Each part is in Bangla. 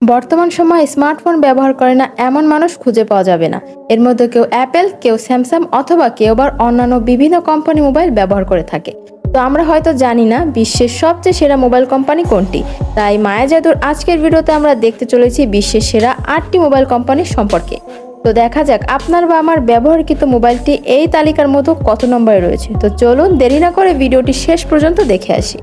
বর্তমান সময়ে স্মার্টফোন ব্যবহার করে না এমন মানুষ খুঁজে পাওয়া যাবে না। এর মধ্যে কেউ অ্যাপেল, কেউ স্যামসাং অথবা কেউ আবার অন্যান্য বিভিন্ন কোম্পানি মোবাইল ব্যবহার করে থাকে। তো আমরা হয়তো জানি না বিশ্বের সবচেয়ে সেরা মোবাইল কোম্পানি কোনটি। তাই মায়া জাদুর আজকের ভিডিওতে আমরা দেখতে চলেছি বিশ্বের সেরা 8টি মোবাইল কোম্পানির সম্পর্কে। তো দেখা যাক আপনার বা আমার ব্যবহৃত মোবাইলটি এই তালিকার মধ্যে কত নম্বরে রয়েছে। তো চলুন দেরি না করে ভিডিওটি শেষ পর্যন্ত দেখে আসি।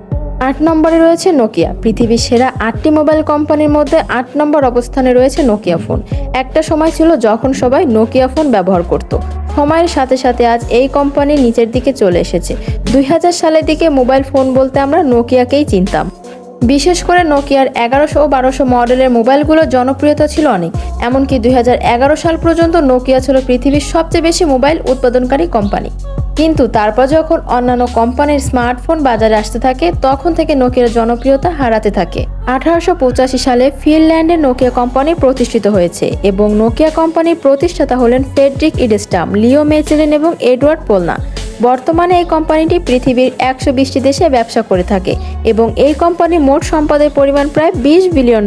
8 নম্বরে রয়েছে নোকিয়া। পৃথিবীর সেরা 8টি মোবাইল কোম্পানির মধ্যে 8 নম্বর অবস্থানে রয়েছে নোকিয়া ফোন। একটা সময় ছিল যখন সবাই নোকিয়া ফোন ব্যবহার করত। সময়ের সাথে সাথে আজ এই কোম্পানি নিচের দিকে চলে এসেছে। 2000 সালের দিকে মোবাইল ফোন বলতে আমরা নোকিয়াকেই চিনতাম। বিশেষ করে নোকিয়ার 1100 ও 1200 মডেলের মোবাইলগুলোর জনপ্রিয়তা ছিল অনেক। এমনকি 2011 সাল পর্যন্ত নোকিয়া ছিল পৃথিবীর সবচেয়ে বেশি মোবাইল উৎপাদনকারী কোম্পানি। কিন্তু তারপর যখন অন্যান্য কোম্পানির স্মার্টফোন বাজারে আসতে থাকে তখন থেকে নোকিয়ার জনপ্রিয়তা হারাতে থাকে। 1885 সালে ফিনল্যান্ডে নোকিয়া কোম্পানি প্রতিষ্ঠিত হয়েছে এবং নোকিয়া কোম্পানির প্রতিষ্ঠাতা হলেন ফ্রেডরিক ইডস্টাম, লিও মেচেলিন এবং এডওয়ার্ড পোলনা। বর্তমানে এই কোম্পানিটি পৃথিবীর 120টি দেশে ব্যবসা করে থাকে এবং এই কোম্পানির মোট সম্পদের পরিমাণ প্রায় $20 বিলিয়ন।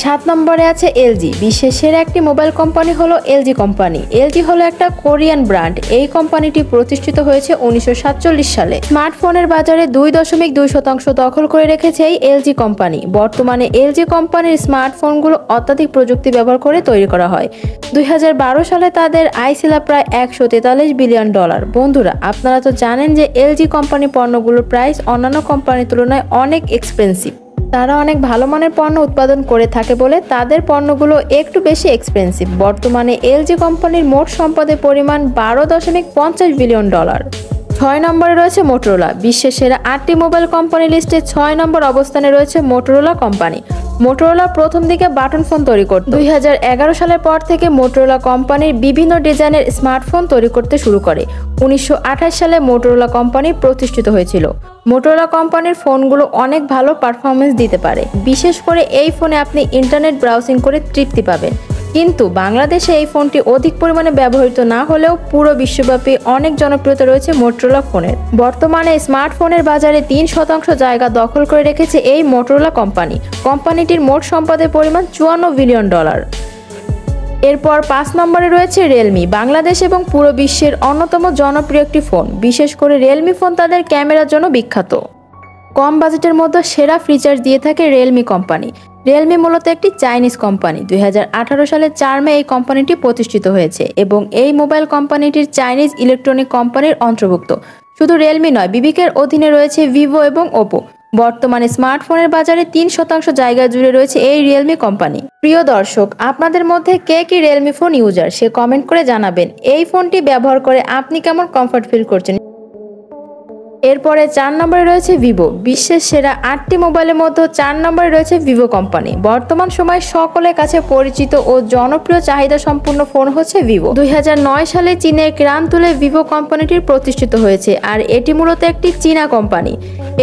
7 নম্বরে আছে এলজি। বিশ্বের সেরা একটি মোবাইল কোম্পানি হলো এলজি কোম্পানি। এলজি হলো একটা কোরিয়ান ব্র্যান্ড। এই কোম্পানিটি প্রতিষ্ঠিত হয়েছে 1947 সালে। স্মার্টফোনের বাজারে 2.2% দখল করে রেখেছে এই এলজি কোম্পানি। বর্তমানে এলজি কোম্পানির স্মার্টফোনগুলো অত্যাধিক প্রযুক্তি ব্যবহার করে তৈরি করা হয়। 2012 সালে তাদের আয় ছিল প্রায় $143 বিলিয়ন। বন্ধুরা, আপনারা তো জানেন যে এলজি কোম্পানি পণ্যগুলোর প্রাইস অন্যান্য কোম্পানির তুলনায় অনেক এক্সপেন্সিভ। তারা অনেক ভালো মানের পণ্য উৎপাদন করে থাকে বলে তাদের পণ্যগুলো একটু বেশি এক্সপেন্সিভ। বর্তমানে এলজি কোম্পানির মোট সম্পদের পরিমাণ $12.50 বিলিয়ন। 6 নম্বরে রয়েছে মোটরোলা। বিশ্বের সেরা 8টি মোবাইল কোম্পানি লিস্টে 6 নম্বর অবস্থানে রয়েছে মোটরোলা কোম্পানি। মোটরোলা প্রথম দিকে বাটন ফোন তৈরি করত। 2011 সালের পর থেকে মোটরোলা কোম্পানির বিভিন্ন ডিজাইনের স্মার্টফোন তৈরি করতে শুরু করে। 1928 সালে মোটরোলা কোম্পানি প্রতিষ্ঠিত হয়েছিল। মোটরোলা কোম্পানির ফোনগুলো অনেক ভালো পারফরমেন্স দিতে পারে। বিশেষ করে এই ফোনে আপনি ইন্টারনেট ব্রাউজিং করে তৃপ্তি পাবেন। কিন্তু বাংলাদেশে এই ফোনটি অধিক পরিমাণে ব্যবহৃত না হলেও পুরো বিশ্বব্যাপী অনেক জনপ্রিয়তা রয়েছে মোটরোলা ফোনের। বর্তমানে স্মার্টফোনের বাজারে 3% জায়গা দখল করে রেখেছে এই মোটরোলা কোম্পানি। কোম্পানিটির মোট সম্পদের পরিমাণ $54 বিলিয়ন। এরপর 5 নম্বরে রয়েছে রিয়েলমি। বাংলাদেশ এবং পুরো বিশ্বের অন্যতম জনপ্রিয় একটি ফোন। বিশেষ করে রিয়েলমি ফোন তাদের ক্যামেরার জন্য বিখ্যাত। কম বাজেটের মধ্যে সেরা ফিচার দিয়ে থাকে রিয়েলমি কোম্পানি। রিয়েলমি মূলত একটি চাইনিজ কোম্পানি। 2018 সালের 4 মে এই কোম্পানিটি প্রতিষ্ঠিত হয়েছে এবং এই মোবাইল কোম্পানিটির চাইনিজ ইলেকট্রনিক কোম্পানির অন্তর্ভুক্ত। শুধু রিয়েলমি নয়, বিবিকের অধীনে রয়েছে ভিভো এবং ওপো। বর্তমানে স্মার্টফোনের বাজারে 3% জায়গা জুড়ে রয়েছে এই রিয়েলমি কোম্পানি। প্রিয় দর্শক, আপনাদের মধ্যে কে কি রিয়েলমি ফোন ইউজার সে কমেন্ট করে জানাবেন। এই ফোনটি ব্যবহার করে আপনি কেমন কমফর্ট ফিল করছেন। এরপরে 4 নম্বরে রয়েছে ভিভো। বিশ্বের সেরা 8টি মোবাইলের মধ্যে 4 নম্বরে রয়েছে ভিভো কোম্পানি। বর্তমান সময়ে সকলের কাছে পরিচিত ও জনপ্রিয় চাহিদা সম্পূর্ণ ফোন হচ্ছে ভিভো। 2009 সালে চীনের ক্রান্তুলে ভিভো কোম্পানিটির প্রতিষ্ঠিত হয়েছে আর এটি মূলত একটি চীনা কোম্পানি।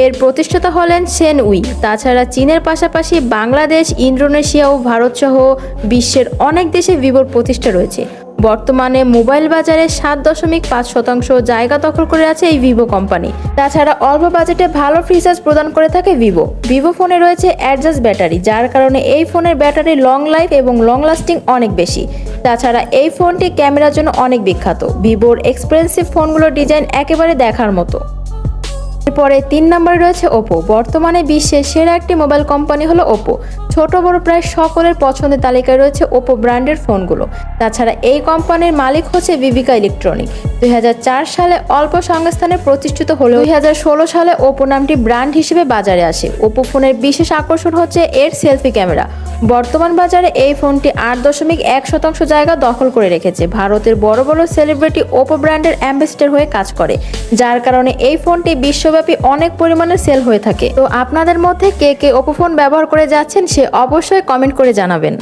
এর প্রতিষ্ঠাতা হলেন শেন উই। তাছাড়া চীনের পাশাপাশি বাংলাদেশ, ইন্দোনেশিয়া ও ভারত সহ বিশ্বের অনেক দেশে ভিভোর প্রতিষ্ঠা রয়েছে। বর্তমানে মোবাইল বাজারে 7.5% জায়গা দখল করে আছে এই ভিভো কোম্পানি। তাছাড়া অল্প বাজেটে ভালো ফিচার্স প্রদান করে থাকে ভিভো। ভিভো ফোনে রয়েছে অ্যাডজাস্ট ব্যাটারি, যার কারণে এই ফোনের ব্যাটারি লং লাইফ এবং লং লাস্টিং অনেক বেশি। তাছাড়া এই ফোনটি ক্যামেরার জন্য অনেক বিখ্যাত। ভিভোর এক্সপেন্সিভ ফোনগুলোর ডিজাইন একেবারে দেখার মতো। এরপরে 3 নম্বরে রয়েছে ওপো। বর্তমানে বিশ্বের সেরা একটি মোবাইল কোম্পানি হলো ওপো। ছোট বড় প্রায় সকলের পছন্দের তালিকায় রয়েছে ওপো ব্র্যান্ডের ফোনগুলো। তাছাড়া এই কোম্পানির মালিক হচ্ছে বিবিকা ইলেকট্রনিক। 2004 সালে অল্প সংস্থানে প্রতিষ্ঠিত হলেও 2016 সালে ওপো নামটি ব্র্যান্ড হিসেবে বাজারে আসে। ওপো ফোনের বিশেষ আকর্ষণ হচ্ছে এর সেলফি ক্যামেরা। বর্তমান বাজারে এই ফোনটি 8.1% জায়গা দখল করে রেখেছে। ভারতের বড় বড় সেলিব্রিটি ওপো ব্র্যান্ডের অ্যাম্বাসেডর হয়ে কাজ করে, যার কারণে এই ফোনটি বিশ্বব্যাপী অনেক পরিমাণে সেল হয়ে থাকে। তো আপনাদের মধ্যে কে কে ওপো ফোন ব্যবহার করে যাচ্ছেন সে অবশ্যই কমেন্ট করে জানাবেন।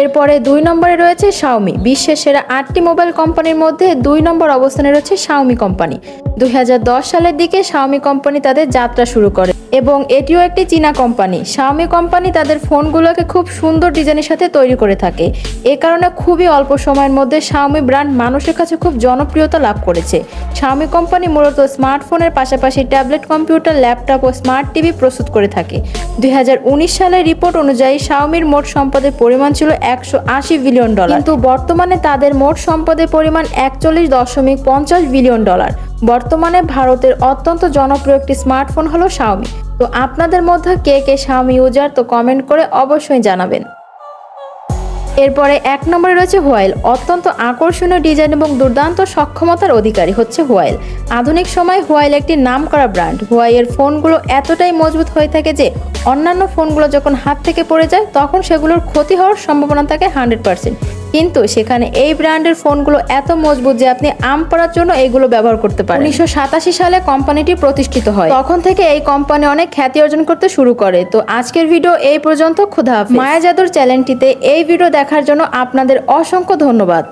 এরপরে 2 নম্বরে রয়েছে শাওমি। বিশ্বের সেরা 8টি মোবাইল কোম্পানির মধ্যে 2 নম্বর অবস্থানে রয়েছে শাওমি কোম্পানি। 2010 সালের দিকে শাওমি কোম্পানি তাদের যাত্রা শুরু করে। এবং এটিও একটি চীনা কোম্পানি। শাওমি কোম্পানি তাদের ফোনগুলোকে খুব সুন্দর ডিজাইনের সাথে তৈরি করে থাকে। এ কারণে খুবই অল্প সময়ের মধ্যে শাওমি ব্র্যান্ড মানুষের কাছে খুব জনপ্রিয়তা লাভ করেছে। শাওমি কোম্পানি মূলত স্মার্টফোনের পাশাপাশি ট্যাবলেট, কম্পিউটার, ল্যাপটপ ও স্মার্ট টিভি প্রস্তুত করে থাকে। 2019 সালের রিপোর্ট অনুযায়ী শাওমির মোট সম্পদের পরিমাণ ছিল $180 বিলিয়ন, কিন্তু বর্তমানে তাদের মোট সম্পদের পরিমাণ $41.50 বিলিয়ন। বর্তমানে ভারতের অত্যন্ত জনপ্রিয় একটি স্মার্টফোন হলো শাওমি। তো আপনাদের মধ্যে কে কে শাওমি ইউজার, তো কমেন্ট করে অবশ্যই জানাবেন। এরপরে 1 নম্বরে রয়েছে হুয়াওয়েই। অত্যন্ত আকর্ষণীয় ডিজাইন এবং দুর্দান্ত সক্ষমতার অধিকারী হচ্ছে হুয়াওয়েই। আধুনিক সময়ে হুয়াওয়েই একটি নামকরা ব্র্যান্ড। হুয়াওয়েইয়ের ফোনগুলো এতটাই মজবুত হয়ে থাকে যে অন্যান্য ফোনগুলো যখন হাত থেকে পড়ে যায় তখন সেগুলোর ক্ষতি হওয়ার সম্ভাবনা থাকে 100%, কিন্তু সেখানে এই ব্র্যান্ডের ফোনগুলো এত মজবুত যে আপনি আম পড়ার জন্য এইগুলো ব্যবহার করতে পারেন। 1987 সালে কোম্পানিটি প্রতিষ্ঠিত হয়। তখন থেকে এই কোম্পানি অনেক খ্যাতি অর্জন করতে শুরু করে। তো আজকের ভিডিও এই পর্যন্ত। খোদা হাফেজ। মায়া জাদুর চ্যানেলটিতে এই ভিডিও দেখার জন্য আপনাদের অসংখ্য ধন্যবাদ।